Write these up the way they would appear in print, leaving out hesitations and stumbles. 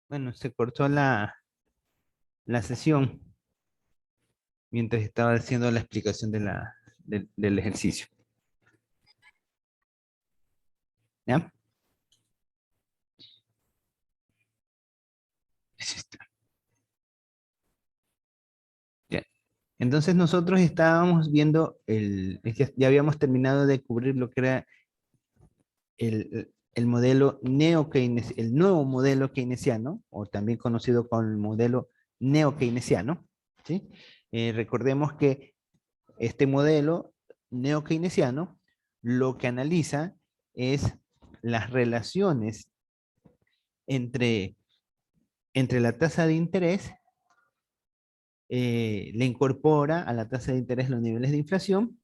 Bueno, se cortó la sesión mientras estaba haciendo la explicación del ejercicio. ¿Ya? Ahí está. Ya. Entonces nosotros estábamos viendo, ya habíamos terminado de cubrir lo que era el modelo el nuevo modelo keynesiano, o también conocido como el modelo neo-keynesiano, ¿sí? Recordemos que este modelo neo-keynesiano lo que analiza es las relaciones entre, entre la tasa de interés, le incorpora a la tasa de interés los niveles de inflación,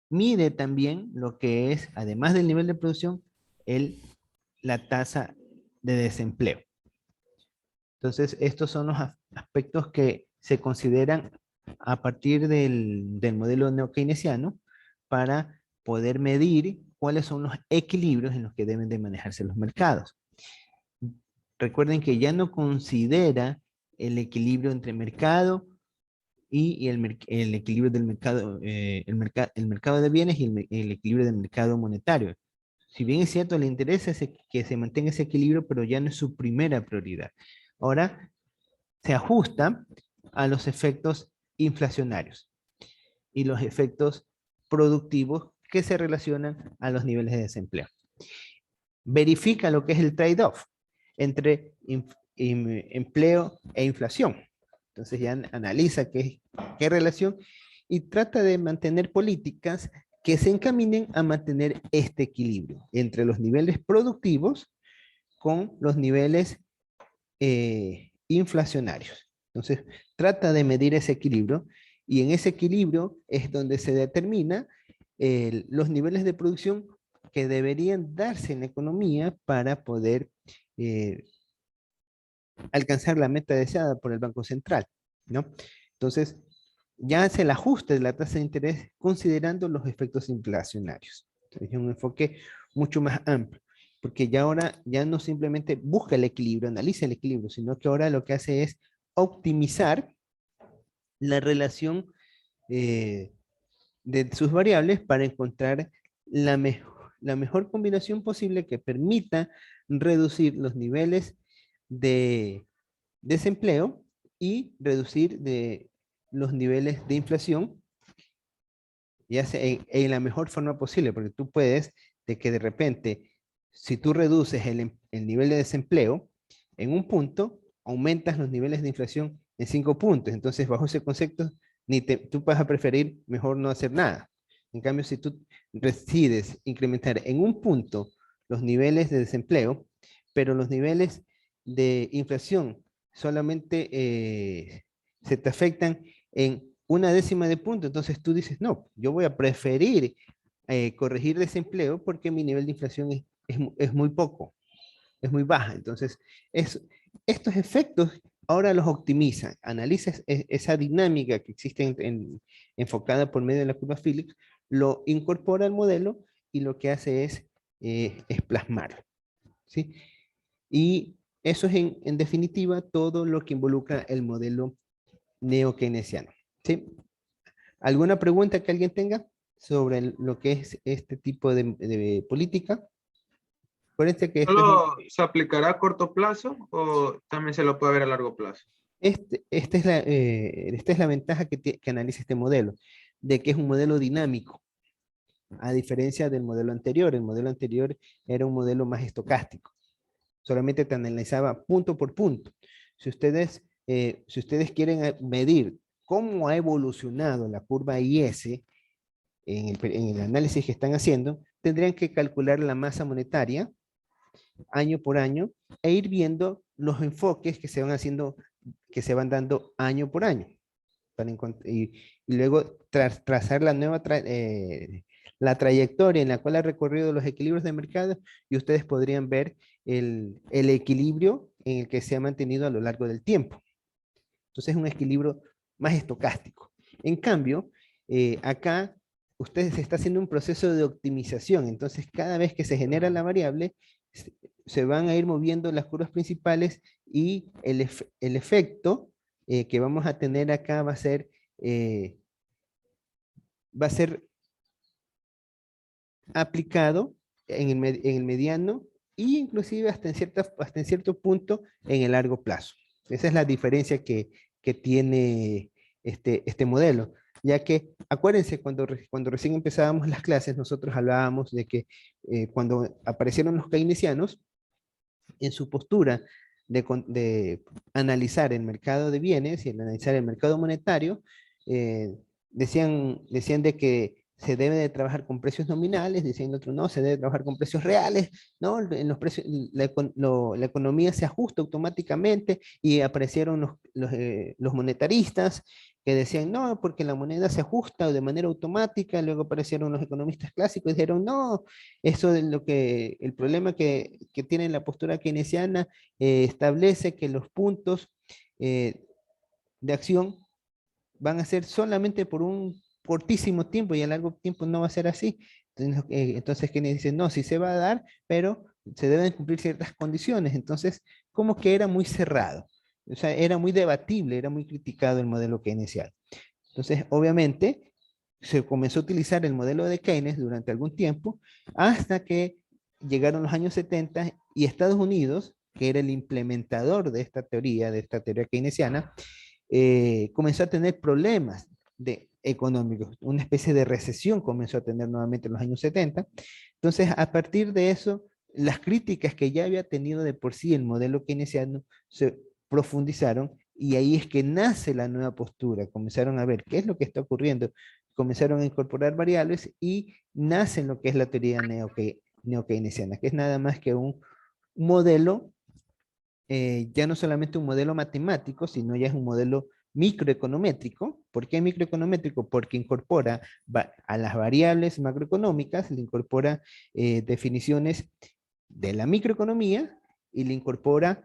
mide también lo que es, además del nivel de producción, la tasa de desempleo. Entonces, estos son los aspectos que se consideran a partir del modelo neo-keynesiano para poder medir cuáles son los equilibrios en los que deben de manejarse los mercados. Recuerden que ya no considera el equilibrio entre mercado y el equilibrio del mercado, el mercado de bienes y el equilibrio del mercado monetario. Si bien es cierto, le interesa que se mantenga ese equilibrio, pero ya no es su primera prioridad. Ahora se ajusta a los efectos inflacionarios y los efectos productivos que se relacionan a los niveles de desempleo. Verifica lo que es el trade-off entre empleo e inflación. Entonces ya analiza qué relación y trata de mantener políticas que se encaminen a mantener este equilibrio entre los niveles productivos con los niveles inflacionarios. Entonces, trata de medir ese equilibrio y en ese equilibrio es donde se determina los niveles de producción que deberían darse en la economía para poder eh, alcanzar la meta deseada por el Banco Central, ¿no? Entonces, ya hace el ajuste de la tasa de interés considerando los efectos inflacionarios. Entonces, es un enfoque mucho más amplio, porque ya ahora ya no simplemente busca el equilibrio, analiza el equilibrio, sino que ahora lo que hace es optimizar la relación eh, de sus variables para encontrar la mejor combinación posible que permita reducir los niveles de desempleo y reducir los niveles de inflación ya sea en la mejor forma posible, porque tú puedes, de que de repente, si tú reduces el nivel de desempleo en un punto, aumentas los niveles de inflación en 5 puntos. Entonces, bajo ese concepto, tú vas a preferir mejor no hacer nada. En cambio, si tú decides incrementar en un punto los niveles de desempleo, pero los niveles de inflación solamente se te afectan en una décima de punto, entonces tú dices, no, yo voy a preferir corregir desempleo porque mi nivel de inflación es muy poco, es muy baja. Entonces, estos efectos ahora los optimiza, analiza esa dinámica que existe enfocada por medio de la curva Phillips, lo incorpora al modelo y lo que hace es plasmarlo, ¿sí? Y eso es en definitiva todo lo que involucra el modelo neo-keynesiano, ¿sí? ¿Alguna pregunta que alguien tenga sobre lo que es este tipo de política? Acuérdense que ¿Solo se aplicará a corto plazo o también se lo puede ver a largo plazo? esta es la ventaja que analiza este modelo, de que es un modelo dinámico, a diferencia del modelo anterior. El modelo anterior era un modelo más estocástico, solamente te analizaba punto por punto. Si ustedes quieren medir cómo ha evolucionado la curva IS, en el análisis que están haciendo, tendrían que calcular la masa monetaria año por año e ir viendo los enfoques que se van haciendo, que se van dando año por año. Y luego trazar la trayectoria en la cual ha recorrido los equilibrios de mercado y ustedes podrían ver el equilibrio en el que se ha mantenido a lo largo del tiempo. Entonces es un equilibrio más estocástico. En cambio, acá ustedes está haciendo un proceso de optimización. Entonces cada vez que se genera la variable, se van a ir moviendo las curvas principales y el efecto que vamos a tener acá va a ser aplicado en el mediano e inclusive hasta en cierto punto en el largo plazo. Esa es la diferencia que tiene este modelo, ya que acuérdense, cuando recién empezábamos las clases, nosotros hablábamos de que cuando aparecieron los keynesianos, en su postura de analizar el mercado de bienes y analizar el mercado monetario, decían de que se debe de trabajar con precios nominales, decían otro no, se debe trabajar con precios reales, ¿no? En los precios, la economía se ajusta automáticamente y aparecieron los monetaristas que decían no, porque la moneda se ajusta de manera automática, luego aparecieron los economistas clásicos y dijeron no, eso es el problema que tiene la postura keynesiana establece que los puntos de acción van a ser solamente por un cortísimo tiempo y a largo tiempo no va a ser así. Entonces Keynes dice, no, sí se va a dar, pero se deben cumplir ciertas condiciones. Entonces, como que era muy cerrado. O sea, era muy debatible, era muy criticado el modelo keynesiano. Entonces, obviamente, se comenzó a utilizar el modelo de Keynes durante algún tiempo, hasta que llegaron los años 70 y Estados Unidos, que era el implementador de esta teoría keynesiana, comenzó a tener problemas económicos, una especie de recesión comenzó a tener nuevamente en los años 70. Entonces, a partir de eso, las críticas que ya había tenido de por sí el modelo keynesiano se profundizaron y ahí es que nace la nueva postura. Comenzaron a ver qué es lo que está ocurriendo, comenzaron a incorporar variables y nace lo que es la teoría neo-keynesiana, que es nada más que un modelo ya no solamente un modelo matemático, sino ya es un modelo microeconométrico. ¿Por qué microeconométrico? Porque incorpora a las variables macroeconómicas, le incorpora definiciones de la microeconomía y le incorpora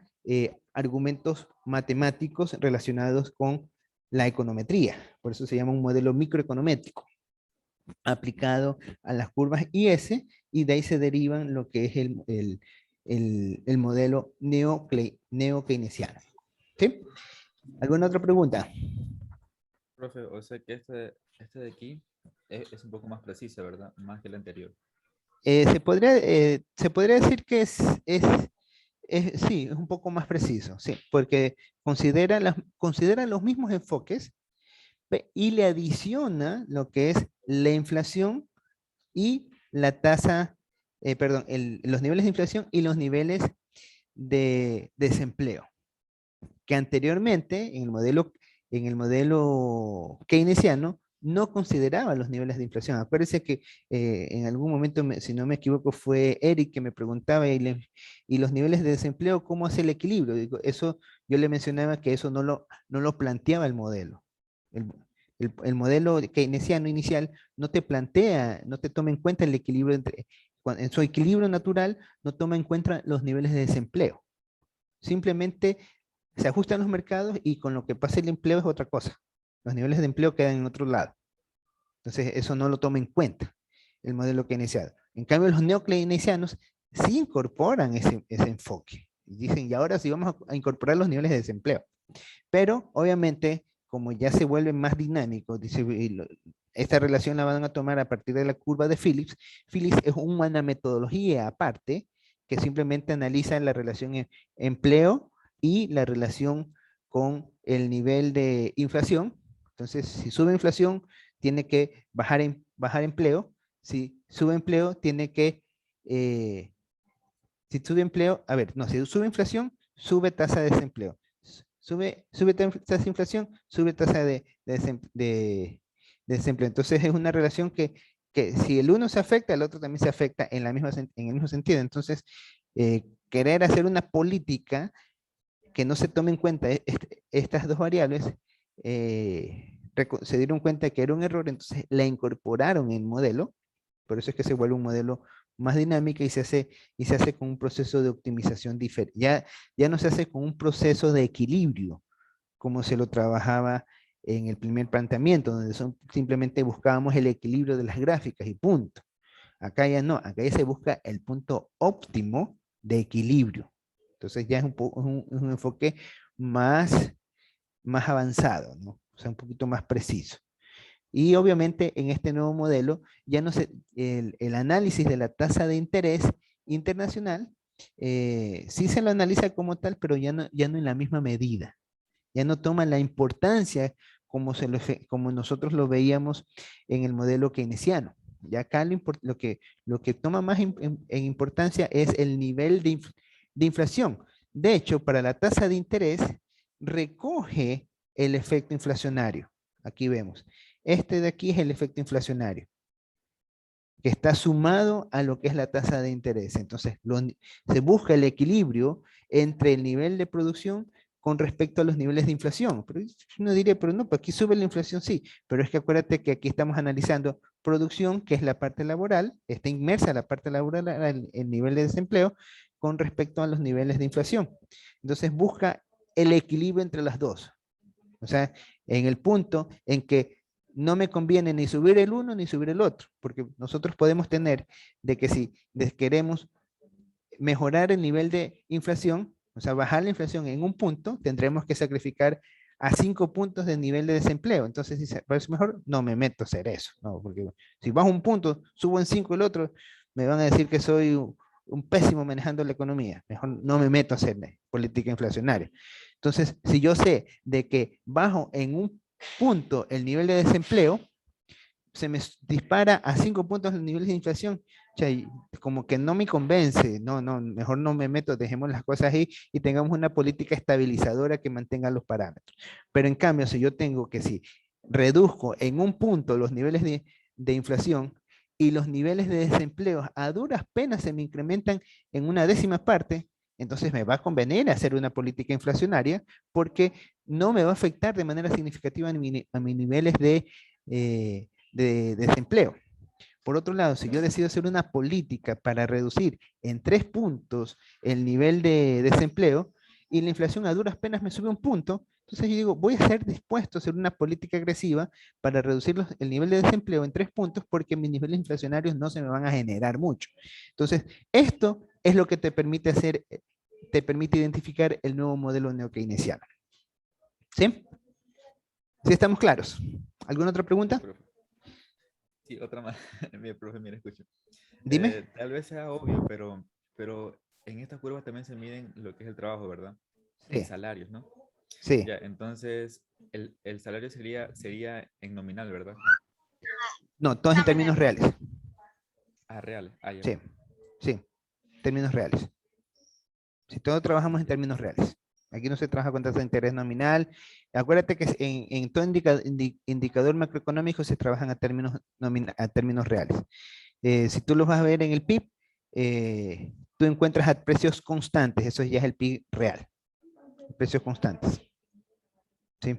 argumentos matemáticos relacionados con la econometría. Por eso se llama un modelo microeconométrico aplicado a las curvas IS y de ahí se derivan lo que es el modelo neo-keynesiano. ¿Sí? ¿Alguna otra pregunta? Profe, o sea que este de aquí es un poco más preciso, ¿verdad? Más que el anterior. Se podría decir que sí, es un poco más preciso, sí, porque considera los mismos enfoques y le adiciona lo que es la inflación y la tasa, perdón, los niveles de inflación y los niveles de desempleo, que anteriormente en el modelo keynesiano no consideraba los niveles de inflación. Acuérdense que en algún momento, si no me equivoco, fue Eric que me preguntaba y los niveles de desempleo, ¿cómo hace el equilibrio? Digo, eso yo le mencionaba que eso no lo planteaba el modelo. El, el modelo keynesiano inicial no te plantea, no te toma en cuenta el equilibrio en su equilibrio natural no toma en cuenta los niveles de desempleo. Simplemente se ajustan los mercados y con lo que pasa el empleo es otra cosa. Los niveles de empleo quedan en otro lado. Entonces, eso no lo toma en cuenta el modelo keynesiano. En cambio, los neokeynesianos sí incorporan ese enfoque. Y dicen, y ahora sí vamos a incorporar los niveles de desempleo. Pero, obviamente, como ya se vuelve más dinámico, dice, esta relación la van a tomar a partir de la curva de Phillips. Phillips es una metodología aparte que simplemente analiza la relación empleo y la relación con el nivel de inflación. Entonces, si sube inflación, tiene que bajar empleo. Si sube empleo, tiene que, si sube empleo, a ver, no, si sube inflación, sube tasa de desempleo. Sube tasa de inflación, sube tasa de desempleo. Entonces es una relación que si el uno se afecta, el otro también se afecta en el mismo sentido. Entonces, querer hacer una política que no se tome en cuenta estas dos variables, se dieron cuenta que era un error, entonces la incorporaron en el modelo, por eso es que se vuelve un modelo más dinámico y se hace con un proceso de optimización diferente. Ya no se hace con un proceso de equilibrio, como se lo trabajaba en el primer planteamiento, donde simplemente buscábamos el equilibrio de las gráficas y punto. Acá ya no, acá ya se busca el punto óptimo de equilibrio. Entonces ya es un enfoque más, más avanzado, ¿no? O sea, un poquito más preciso. Y obviamente en este nuevo modelo ya no se, el análisis de la tasa de interés internacional sí se lo analiza como tal, pero ya no en la misma medida. Ya no toma la importancia como, como nosotros lo veíamos en el modelo keynesiano. Ya acá lo que toma más en importancia es el nivel de inflación. De hecho, para la tasa de interés, recoge el efecto inflacionario. Aquí vemos. Este de aquí es el efecto inflacionario, que está sumado a lo que es la tasa de interés. Entonces, se busca el equilibrio entre el nivel de producción con respecto a los niveles de inflación. Pero uno diría, pero no, pues aquí sube la inflación, sí, pero es que acuérdate que aquí estamos analizando producción, que es la parte laboral, está inmersa la parte laboral, el nivel de desempleo, con respecto a los niveles de inflación. Entonces, busca el equilibrio entre las dos. O sea, en el punto en que no me conviene ni subir el uno ni subir el otro, porque nosotros podemos tener de que si queremos mejorar el nivel de inflación, o sea, bajar la inflación en un punto, tendremos que sacrificar a 5 puntos de nivel de desempleo. Entonces, si parece mejor, no me meto a hacer eso, ¿no? Porque si bajo un punto, subo en 5 el otro, me van a decir que soy un pésimo manejando la economía. Mejor no me meto a hacer política inflacionaria. Entonces, si yo sé de que bajo en un punto el nivel de desempleo, se me dispara a 5 puntos el nivel de inflación, o sea, como que no me convence, no, mejor no me meto, dejemos las cosas ahí y tengamos una política estabilizadora que mantenga los parámetros. Pero en cambio, si yo tengo que si reduzco en un punto los niveles de inflación y los niveles de desempleo a duras penas se me incrementan en una décima parte, entonces me va a convenir hacer una política inflacionaria porque no me va a afectar de manera significativa a mis niveles de desempleo. Por otro lado, si yo decido hacer una política para reducir en 3 puntos el nivel de desempleo y la inflación a duras penas me sube un punto, entonces yo digo, voy a estar dispuesto a hacer una política agresiva para reducir el nivel de desempleo en 3 puntos porque mis niveles inflacionarios no se me van a generar mucho. Entonces, esto es lo que te permite hacer, te permite identificar el nuevo modelo neokeynesiano. ¿Sí? ¿Sí estamos claros? ¿Alguna otra pregunta? Sí, otra más. Mi profe, mira, escucho. Dime. Tal vez sea obvio, pero en estas curvas también se miden lo que es el trabajo, ¿verdad? Y Sí, salarios, ¿no? sí. Ya, entonces el salario sería en nominal, ¿verdad? No, todo es en términos reales. Ah, real. Ah, ya. Sí, sí, términos reales. Si todos trabajamos en términos reales. Aquí no se trabaja con tasa de interés nominal. Acuérdate que en todo indicador macroeconómico se trabajan a términos reales. Si tú los vas a ver en el PIB, tú encuentras a precios constantes. Eso ya es el PIB real. Precios constantes. ¿Sí?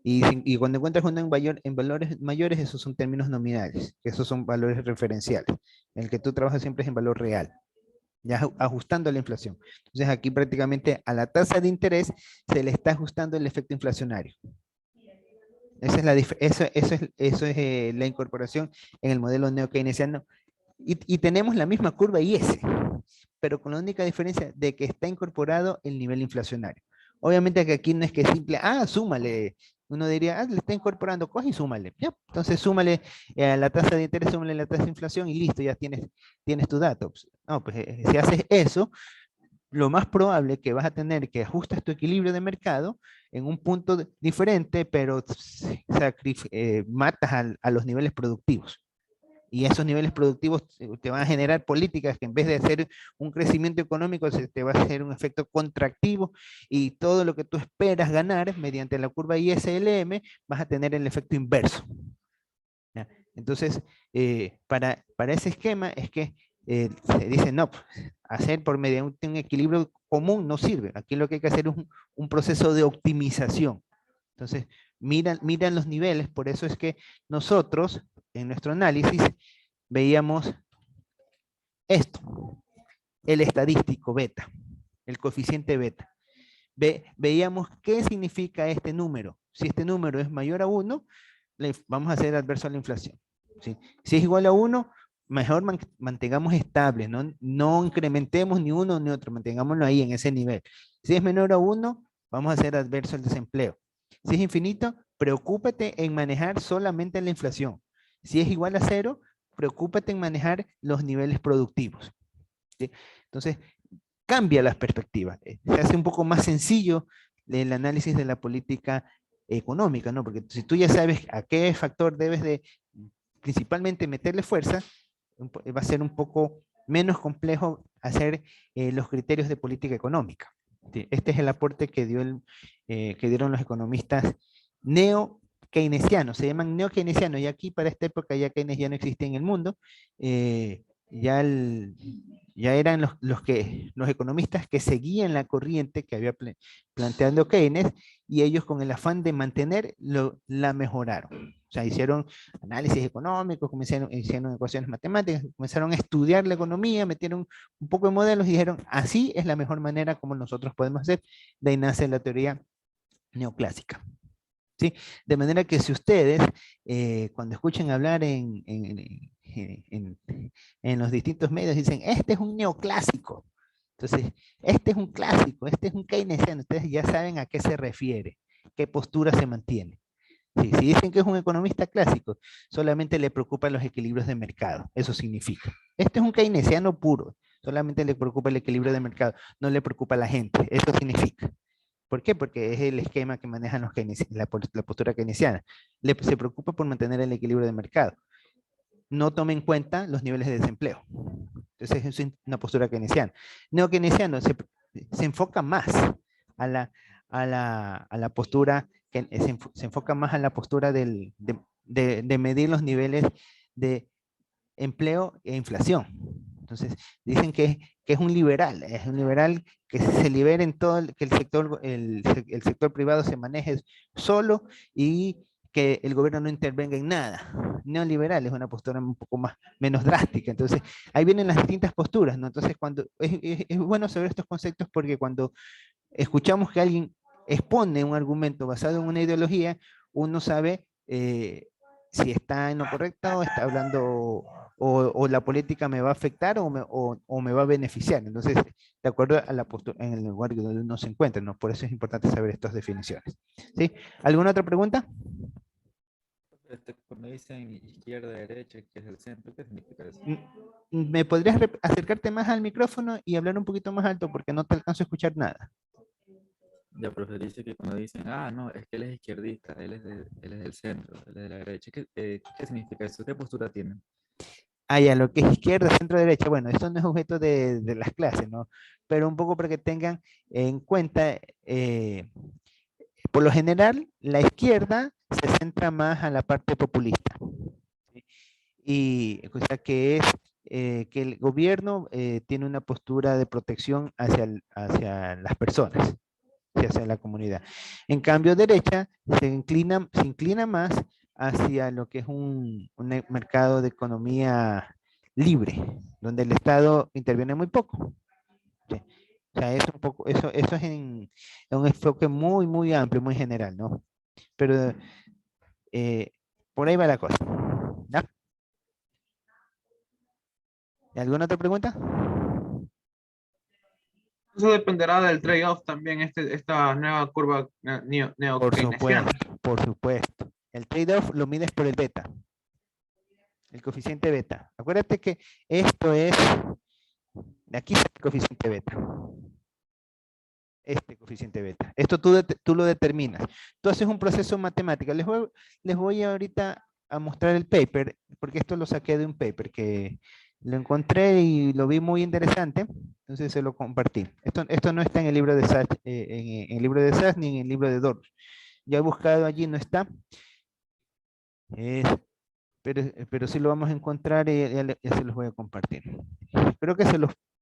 Y cuando encuentras uno en valores mayores, esos son términos nominales. Esos son valores referenciales. El que tú trabajas siempre es en valor real, ya ajustando la inflación. Entonces aquí prácticamente a la tasa de interés se le está ajustando el efecto inflacionario. Esa es eso es la incorporación en el modelo neokeynesiano. Y tenemos la misma curva IS, pero con la única diferencia de que está incorporado el nivel inflacionario. Obviamente que aquí no es que simple, súmale. Uno diría, le está incorporando, coge y súmale. Ya, entonces súmale a la tasa de interés, súmale la tasa de inflación y listo, ya tienes tu dato. No, pues si haces eso, lo más probable que vas a tener que ajustas tu equilibrio de mercado en un punto diferente, pero matas a los niveles productivos. Y esos niveles productivos te van a generar políticas que en vez de hacer un crecimiento económico, se te va a hacer un efecto contractivo y todo lo que tú esperas ganar mediante la curva ISLM, vas a tener el efecto inverso. ¿Ya? Entonces, para ese esquema es que se dice, no, hacer por medio de un equilibrio común no sirve. Aquí lo que hay que hacer es un proceso de optimización. Entonces, miran los niveles, por eso es que nosotros, en nuestro análisis, veíamos esto, el estadístico beta, el coeficiente beta. Veíamos qué significa este número. Si este número es mayor a 1, vamos a hacer adverso a la inflación. ¿Sí? Si es igual a 1, mejor mantengamos estable, no incrementemos ni uno ni otro, mantengámoslo ahí en ese nivel. Si es menor a 1, vamos a hacer adverso el desempleo. Si es infinito, preocúpate en manejar solamente la inflación. Si es igual a 0, preocúpate en manejar los niveles productivos. ¿Sí? Entonces, cambia las perspectivas. Se hace un poco más sencillo el análisis de la política económica, ¿no? Porque si tú ya sabes a qué factor debes de principalmente meterle fuerza, va a ser un poco menos complejo hacer los criterios de política económica. ¿Sí? Este es el aporte que que dieron los economistas neo-keynesianos, se llaman neo-keynesianos, y aquí para esta época ya Keynes ya no existía en el mundo, ya, ya eran los economistas que seguían la corriente que había planteado Keynes, y ellos con el afán de mantener la mejoraron. O sea, hicieron análisis económicos, hicieron ecuaciones matemáticas, comenzaron a estudiar la economía, metieron un poco de modelos y dijeron, así es la mejor manera como nosotros podemos hacer. De ahí nace la teoría neoclásica. ¿Sí? De manera que si ustedes, cuando escuchen hablar en los distintos medios, dicen, este es un neoclásico. Entonces, este es un clásico, este es un keynesiano. Ustedes ya saben a qué se refiere, qué postura se mantiene. Sí, si dicen que es un economista clásico, solamente le preocupan los equilibrios de mercado. Eso significa. Este es un keynesiano puro. Solamente le preocupa el equilibrio de mercado. No le preocupa a la gente. Eso significa. ¿Por qué? Porque es el esquema que manejan la postura keynesiana. Se preocupa por mantener el equilibrio de mercado. No toma en cuenta los niveles de desempleo. Entonces es una postura keynesiana. Neo-keynesiano se enfoca más a la postura, se enfoca más a la postura de medir los niveles de empleo e inflación. Entonces, dicen que es un liberal que se libere en todo, que el sector privado se maneje solo y que el gobierno no intervenga en nada. Neoliberal es una postura un poco menos drástica. Entonces, ahí vienen las distintas posturas, ¿no? Entonces, es bueno saber estos conceptos porque cuando escuchamos que alguien expone un argumento basado en una ideología, uno sabe si está en lo correcto, o está hablando, o la política me va a afectar o me va a beneficiar. Entonces, de acuerdo a la postura, en el lugar donde uno se encuentra, ¿no? Por eso es importante saber estas definiciones. ¿Sí? ¿Alguna otra pregunta? Cuando dicen izquierda, derecha, que es el centro, ¿qué significa eso? ¿Me podrías acercarte más al micrófono y hablar un poquito más alto porque no te alcanzo a escuchar nada? Ya, profe, dice que cuando dicen, ah, no, es que él es izquierdista, él es del centro, él es de la derecha. ¿Qué significa eso? ¿Qué postura tienen? Ah, ya, lo que es izquierda, centro, derecha. Bueno, esto no es objeto de las clases, ¿no? Pero un poco para que tengan en cuenta, por lo general, la izquierda se centra más a la parte populista. ¿Sí? Y o sea, que es que el gobierno tiene una postura de protección hacia las personas, hacia la comunidad. En cambio, derecha se inclina más hacia lo que es un mercado de economía libre, donde el Estado interviene muy poco. ¿Sí? O sea, es un poco, eso es en un enfoque muy, muy amplio, muy general, ¿no? Pero eh, por ahí va la cosa. ¿Ya? ¿Alguna otra pregunta? Eso dependerá del trade-off también, esta nueva curva Por neo-keynesiana. supuesto, por supuesto. El trade-off lo mides por el beta, el coeficiente beta. Acuérdate que esto es, de aquí está el coeficiente beta. Este coeficiente beta. Esto tú lo determinas. Tú haces un proceso matemático. Les voy ahorita a mostrar el paper, porque esto lo saqué de un paper que lo encontré y lo vi muy interesante, entonces se lo compartí. Esto no está en el libro de SAS, en el libro de SAS ni en el libro de Dorn. Ya he buscado allí, no está. Eh, pero sí lo vamos a encontrar y ya se los voy a compartir. Creo que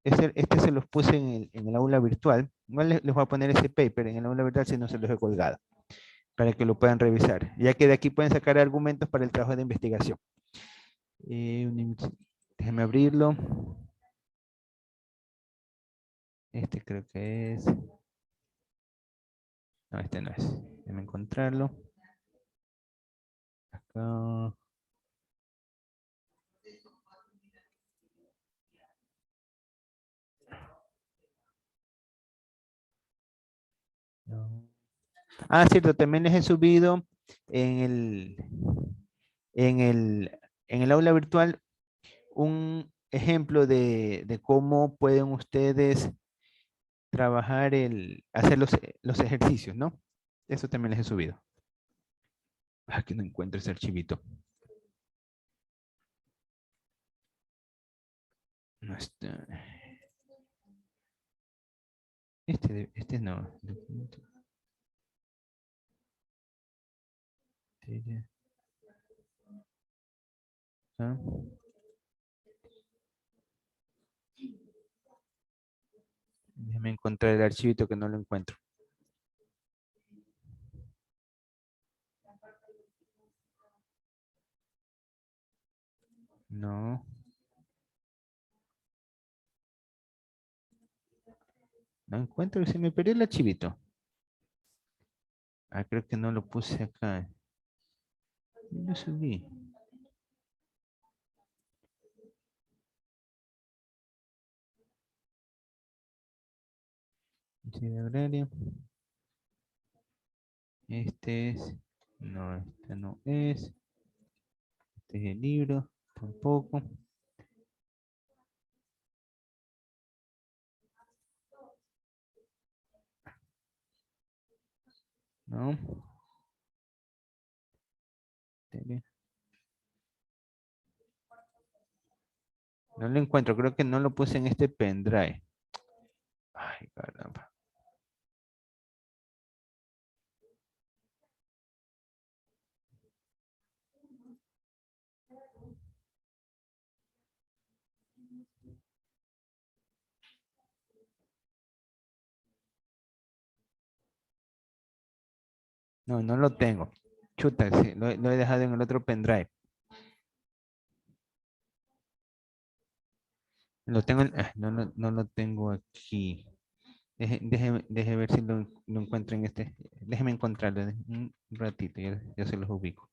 este se los puse en el aula virtual. Igual les voy a poner ese paper en el aula virtual si no se los he colgado, para que lo puedan revisar, ya que de aquí pueden sacar argumentos para el trabajo de investigación. Déjenme abrirlo. Este creo que es. No, este no es. Déjenme encontrarlo. Acá. No. Ah, cierto, también les he subido en el, en el, en el aula virtual un ejemplo de cómo pueden ustedes trabajar hacer los ejercicios, ¿no? Eso también les he subido. Aquí no encuentro ese archivito. No está. Este no. Documento. Ah. Déjame encontrar el archivito que no lo encuentro. No. No encuentro, se me perdió el archivito. Ah, creo que no lo puse acá. Lo subí. Sí, de agrario. Este es. No, este no es. Este es el libro. Tampoco. No. No lo encuentro. Creo que no lo puse en este pendrive. Ay, caramba. No, no lo tengo. Chuta, sí, lo he dejado en el otro pendrive. Lo tengo, no lo tengo aquí. Deje ver si lo encuentro en este. Déjeme encontrarlo un ratito, ya se los ubico.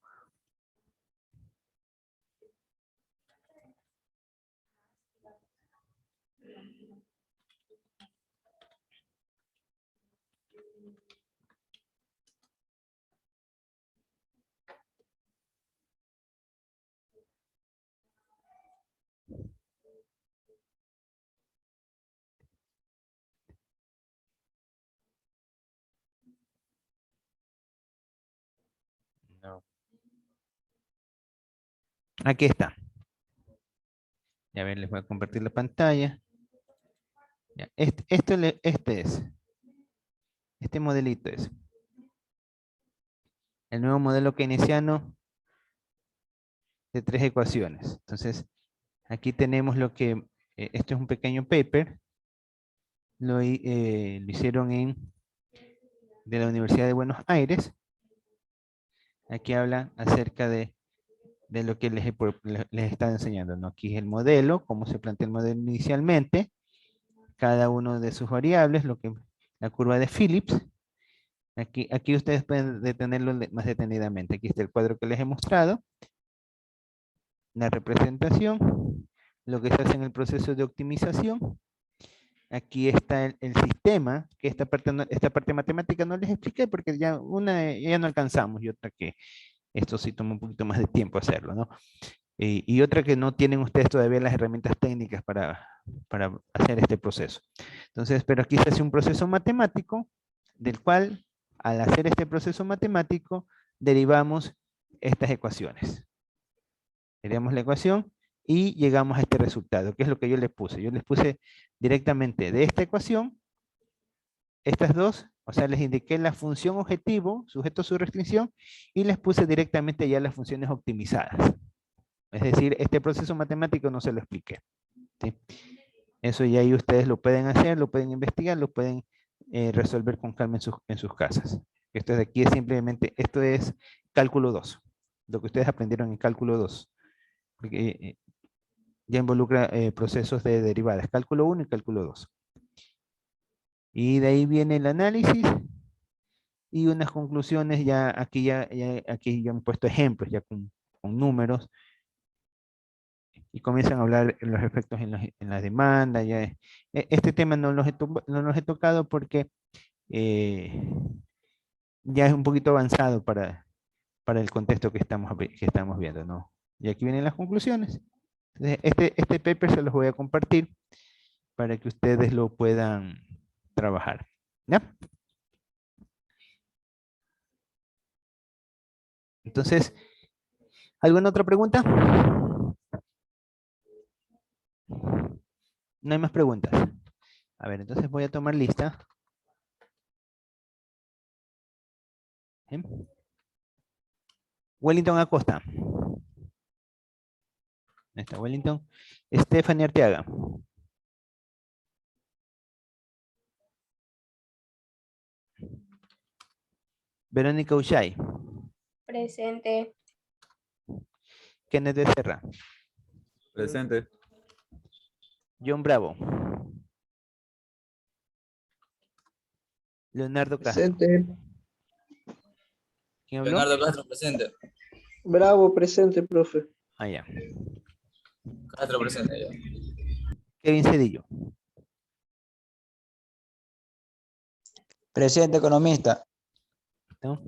No. Aquí está. Ya ver, les voy a compartir la pantalla. Ya, este es. Este modelito es. El nuevo modelo keynesiano de 3 ecuaciones. Entonces, aquí tenemos esto es un pequeño paper. Lo hicieron de la Universidad de Buenos Aires. Aquí habla acerca de lo que les estaba enseñando, ¿no? Aquí es el modelo, cómo se plantea el modelo inicialmente, cada uno de sus variables, la curva de Phillips. Aquí ustedes pueden detenerlo más detenidamente. Aquí está el cuadro que les he mostrado, la representación, lo que se hace en el proceso de optimización. Aquí está el sistema, que esta parte matemática no les expliqué porque ya no alcanzamos y otra que esto sí toma un poquito más de tiempo hacerlo, ¿no? Y otra que no tienen ustedes todavía las herramientas técnicas para hacer este proceso. Entonces, pero aquí se hace un proceso matemático del cual al hacer este proceso matemático derivamos estas ecuaciones. Derivamos la ecuación y llegamos a este resultado, que es lo que yo les puse. Yo les puse directamente de esta ecuación, estas dos, o sea, les indiqué la función objetivo, sujeto a su restricción, y les puse directamente ya las funciones optimizadas. Es decir, este proceso matemático no se lo expliqué. ¿Sí? Eso ya ahí ustedes lo pueden hacer, lo pueden investigar, lo pueden resolver con calma en sus casas. Esto de aquí es simplemente, esto es cálculo 2, lo que ustedes aprendieron en cálculo 2. Porque, ya involucra procesos de derivadas, cálculo 1 y cálculo 2. Y de ahí viene el análisis y unas conclusiones, aquí ya han puesto ejemplos, ya con números, y comienzan a hablar de los efectos en la demanda. Este tema no los he tocado porque ya es un poquito avanzado para el contexto que estamos viendo, ¿no? Y aquí vienen las conclusiones. Entonces, este paper se los voy a compartir para que ustedes lo puedan trabajar. ¿Ya? Entonces, ¿alguna otra pregunta? No hay más preguntas. A ver, entonces voy a tomar lista. ¿Sí? Wellington Acosta. Ahí está Wellington. Stephanie Arteaga. Verónica Uchay. Presente. Kenneth Becerra. Presente. John Bravo. Leonardo Castro. Presente. ¿Quién habló? Leonardo Castro, presente. Bravo, presente, profe. Ah, ya. Castro, presente. Ya. Kevin Cedillo. Presente, economista. ¿No?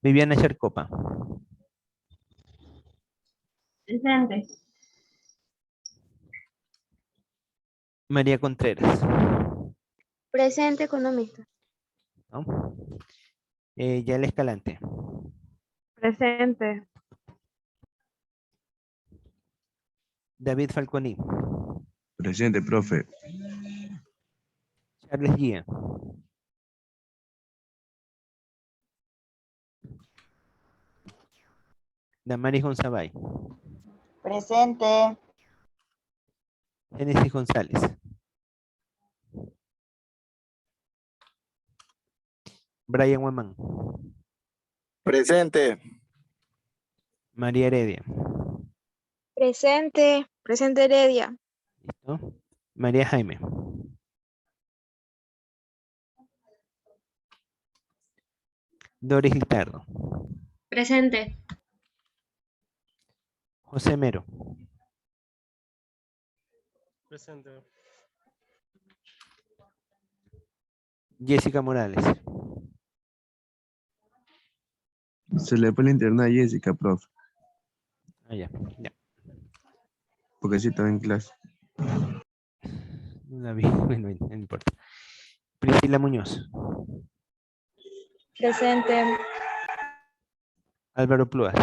Viviana Charcopa. Presente. María Contreras. Presente, economista. ¿No? Yael Escalante. Presente. David Falconi. Presente, profe. Charles Gia. Damaris Gonzabay. Presente. Génesis González. Brian Huamán. Presente. María Heredia. Presente. Presente, Heredia. ¿Listo? María Jaime. Doris Litardo. Presente. José Mero. Presente. Jessica Morales. Se le fue la internet a Jessica, profe, Ah, ya. Ya. porque sí estaba en clase. No la vi. Bueno, no importa. Priscila Muñoz. Presente. Álvaro Pluas.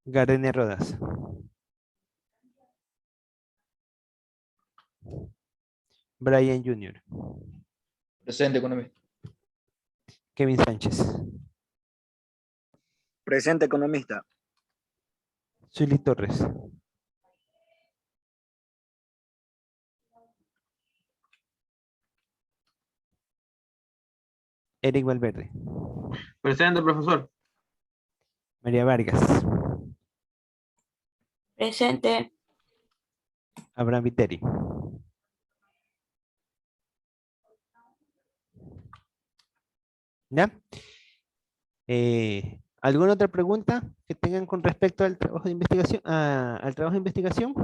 Gardenia Rodas. Brian Jr. Presente, economista. Kevin Sánchez. Presente, economista. Zully Torres. Eric Valverde. Presente, profesor. María Vargas. Presente. Abraham Viteri. ¿Ya? ¿Alguna otra pregunta que tengan con respecto al trabajo de investigación? Al trabajo de investigación.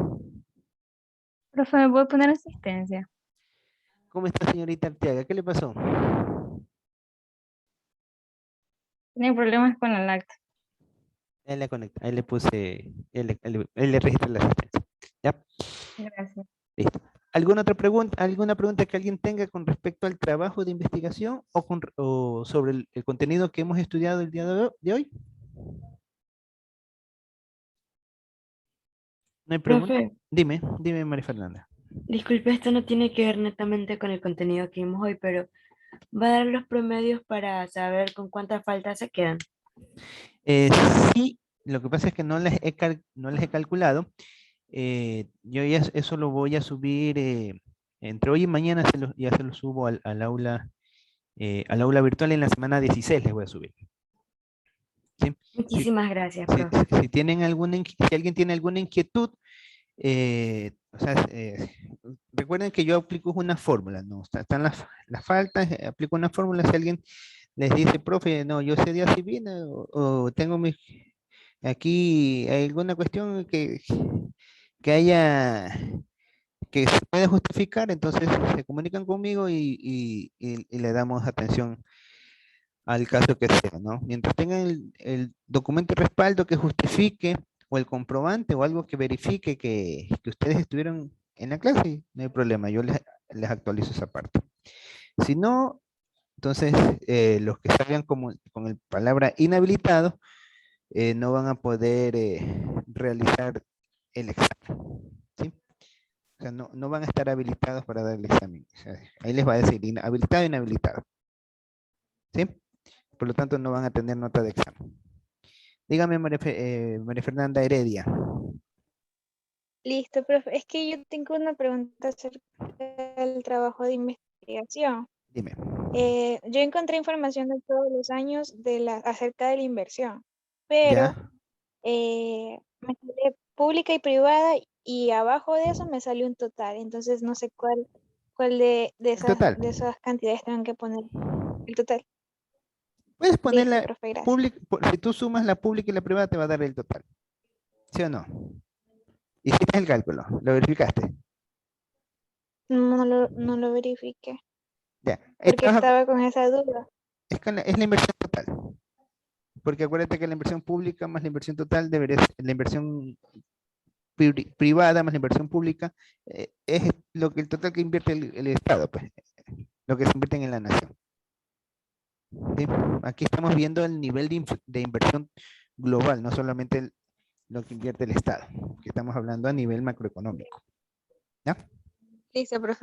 Profe, ¿me puede poner asistencia? ¿Cómo está, señorita Arteaga? ¿Qué le pasó? Tiene problemas con la lacta. Ahí le conecta, ahí le puse, él le registra la asistencia. ¿Ya? Gracias. Listo. ¿Alguna pregunta que alguien tenga con respecto al trabajo de investigación o sobre el contenido que hemos estudiado el día de hoy? ¿No hay pregunta? Profe, Dime, María Fernanda. disculpe, esto no tiene que ver netamente con el contenido que vimos hoy, pero ¿va a dar los promedios para saber con cuántas faltas se quedan? Eh, sí, lo que pasa es que no les he calculado. Yo ya eso lo voy a subir entre hoy y mañana, ya se lo subo al aula virtual en la semana 16 les voy a subir. ¿Sí? Muchísimas gracias, Si, profe. si alguien tiene alguna inquietud, o sea, recuerden que yo aplico una fórmula, ¿no? Están las faltas, aplico una fórmula. Si alguien les dice, profe, no, yo ese día sí vine o tengo Aquí hay alguna cuestión que haya, que se pueda justificar, entonces se comunican conmigo y le damos atención al caso que sea, ¿no? Mientras tengan el documento de respaldo que justifique o el comprobante o algo que verifique que ustedes estuvieron en la clase, no hay problema, yo les actualizo esa parte. Si no, entonces los que salgan con el palabra inhabilitado no van a poder realizar el examen, ¿sí? O sea, no van a estar habilitados para dar el examen. O sea, ahí les va a decir habilitado e inhabilitado, ¿sí? Por lo tanto, no van a tener nota de examen. Dígame, María Fernanda Heredia. Listo, profe. Es que yo tengo una pregunta acerca del trabajo de investigación. Dime. Yo encontré información de todos los años acerca de la inversión, pero ¿Ya? me sale pública y privada y abajo de eso me salió un total. Entonces no sé cuál de El total. esas cantidades tengo que poner. El total. Puedes Listo, ponerla profe, gracias. pública, si tú sumas la pública y la privada te va a dar el total. ¿Sí o no? Hiciste el cálculo, lo verificaste. No lo verifiqué, Ya. porque estaba con esa duda. Es la inversión total. Porque acuérdate que la inversión pública más la inversión total debería ser la inversión privada más la inversión pública, es lo que el total que invierte el Estado, pues, lo que se invierte en la nación. ¿Sí? Aquí estamos viendo el nivel de inversión global, no solamente lo que invierte el Estado, que estamos hablando a nivel macroeconómico. ¿Ya? Listo, profe.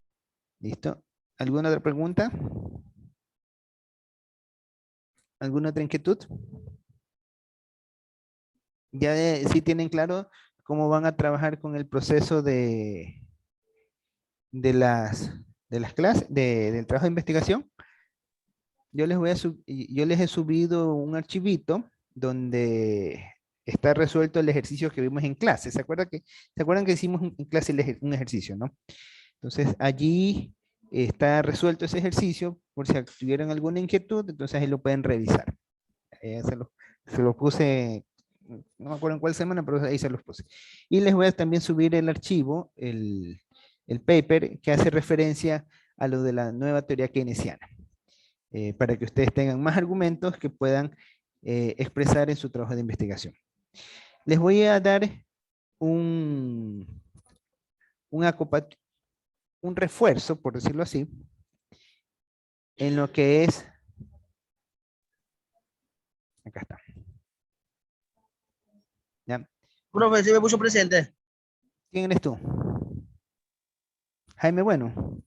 ¿Listo? ¿Alguna otra pregunta? ¿Alguna otra inquietud? ¿Ya sí tienen claro cómo van a trabajar con el proceso de las clases, del trabajo de investigación? Yo les he subido un archivito donde está resuelto el ejercicio que vimos en clase. ¿Se acuerdan que hicimos en clase un ejercicio, no? Entonces allí está resuelto ese ejercicio, por si tuvieran alguna inquietud, entonces ahí lo pueden revisar. Se lo puse, no me acuerdo en cuál semana, pero ahí se los puse. Y les voy a también subir el archivo, el paper que hace referencia a lo de la nueva teoría keynesiana, para que ustedes tengan más argumentos que puedan expresar en su trabajo de investigación. Les voy a dar un refuerzo, por decirlo así, en lo que es, acá está. ¿Ya? Profe, ¿sí me puso presente? ¿Quién eres tú? Jaime Bueno.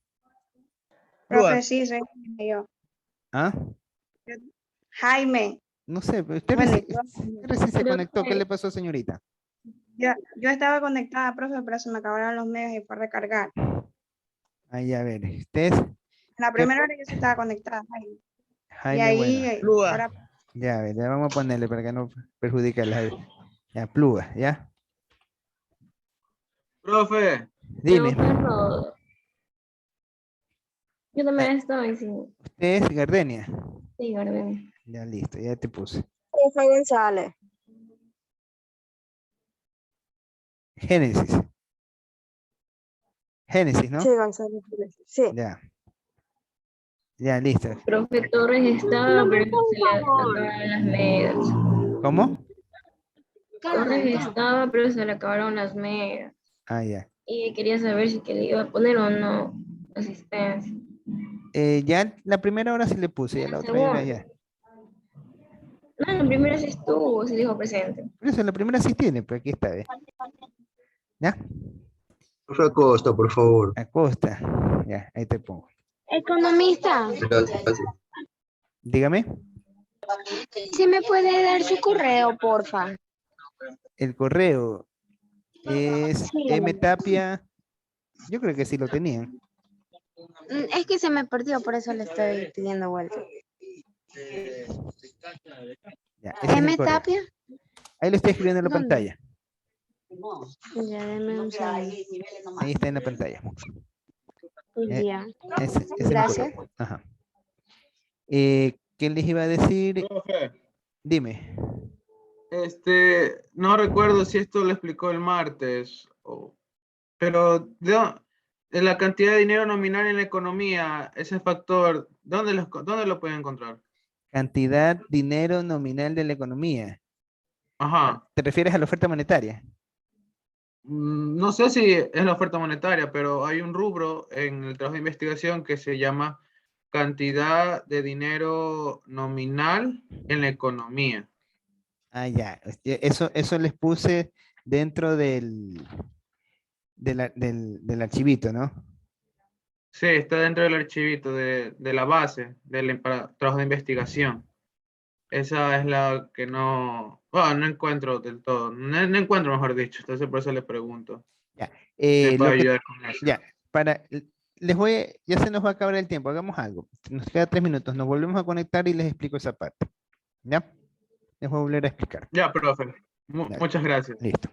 Profe, sí, soy yo. ¿Ah? Jaime, No sé, pero usted Bueno, recién se creo conectó. ¿Qué que- le pasó, señorita? yo estaba conectada, profe, pero se me acabaron los medios y fue a recargar. Ahí, a ver, usted es La primera hora yo sí estaba conectada, Jaime. Jaime Bueno. Plúa. Ya, a ver, ya vamos a ponerle para que no perjudique la... Ya, Plúa, ¿ya? Profe, Dime, Yo también estoy, sí. usted es Gardenia. Sí, Gardenia. Ya, listo, ya te puse. Profe González. Génesis. Génesis, ¿no? González. Sí. Ya. Ya, listo. Profe Torres estaba, pero se le acabaron las medias. ¿Cómo? Torres estaba, pero se le acabaron las medias. Ah, ya. Y quería saber si que le iba a poner o no asistencia. Ya la primera hora sí le puse, ya la otra era ya. No, la primera sí estuvo, sí dijo presente. Por eso la primera sí tiene, pero aquí está, ¿ves? ¿Ya? Profe Acosta, por favor. Acosta. Ya, ahí te pongo. Economista, Dígame. ¿sí me puede dar su correo, porfa? El correo es Sí. mtapia. Yo creo que sí lo tenían. Es que se me perdió, por eso le estoy pidiendo vuelta. Ya, ese es el correo. Tapia? Ahí lo estoy escribiendo en la ¿Dónde? pantalla. Ya, deme un segundo. Ahí está en la pantalla. Ya. Ese es el Gracias. correo. Ajá. ¿Qué les iba a decir? profe, Dime. No recuerdo si esto lo explicó el martes, pero de la cantidad de dinero nominal en la economía, ese factor, ¿dónde lo pueden encontrar? Cantidad, dinero nominal de la economía. Ajá. ¿Te refieres a la oferta monetaria? No sé si es la oferta monetaria, pero hay un rubro en el trabajo de investigación que se llama cantidad de dinero nominal en la economía. Ah, ya. Eso les puse dentro del archivito, ¿no? Sí, está dentro del archivito de la base para trabajo de investigación. Esa es la que no encuentro del todo. No encuentro, mejor dicho. Entonces por eso le pregunto. Ya. ¿Me puede Lo que, ayudar con eso? ya, ya se nos va a acabar el tiempo. Hagamos algo. Nos queda 3 minutos. Nos volvemos a conectar y les explico esa parte. ¿Ya? Les voy a volver a explicar. Ya, profe. Dale. Muchas gracias. Listo.